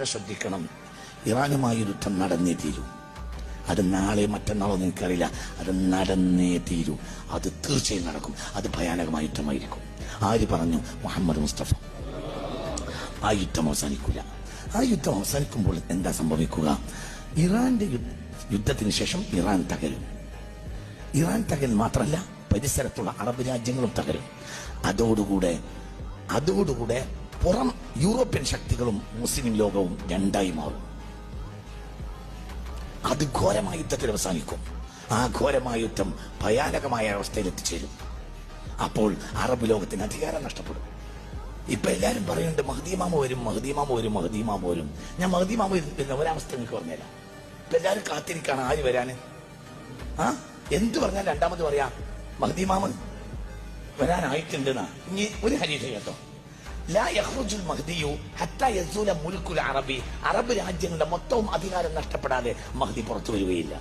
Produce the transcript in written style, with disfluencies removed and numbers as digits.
ശ്രദ്ധിക്കണം. ഇറാനുമായി യുദ്ധം നടന്നേ തീരൂ. അത് നാളെ മറ്റന്നാളോ നിനക്കറിയില്ല, അത് നടന്നേ തീരൂ. അത് തീർച്ചയായും നടക്കും. അത് ഭയാനകമായ യുദ്ധമായിരിക്കും. ആര് പറഞ്ഞു? മുഹമ്മദ് മുസ്തഫ. ആ യുദ്ധം അവസാനിക്കില്ല. ആ യുദ്ധം അവസാനിക്കുമ്പോൾ എന്താ സംഭവിക്കുക? ഇറാന്റെ യുദ്ധത്തിന് ശേഷം ഇറാൻ തകരും. ഇറാൻ തകരും മാത്രമല്ല, പരിസരത്തുള്ള അറബ് രാജ്യങ്ങളും തകരും. അതോടുകൂടെ പുറം യൂറോപ്യൻ ശക്തികളും മുസ്ലിം ലോകവും രണ്ടായി മാറും. അത് ഘോരമായ യുദ്ധത്തിൽ അവസാനിക്കും. ആ ഘോരമായ യുദ്ധം ഭയാനകമായ അവസ്ഥയിൽ എത്തിച്ചേരും. അപ്പോൾ അറബ് ലോകത്തിന് അധികാരം നഷ്ടപ്പെടും. ഇപ്പൊ എല്ലാരും പറയുന്നുണ്ട് മഹ്ദിമാമ വരും. ഞാൻ മഹ്ദിമാമ വരുന്ന ഒരവസ്ഥ എനിക്ക് പറഞ്ഞുതരാം. ഇപ്പൊ എല്ലാരും കാത്തിരിക്കാണ് ആര് വരാന്. എന്ത് പറഞ്ഞാൽ രണ്ടാമത് പറയാ മഹ്ദിമാമ വരാനായിട്ടുണ്ടെന്നാ. ഇനി ഒരു ഹരീത കേട്ടോ, ലാ യഖ്റുജുൽ മഹ്ദിയു ഹത്താ യസൂല മുൽക്കുൽ അറബി. അറബ് രാജ്യങ്ങളുടെ മൊത്തവും അധികാരം നഷ്ടപ്പെടാതെ മഹ്ദി പുറത്തു വരികയില്ല.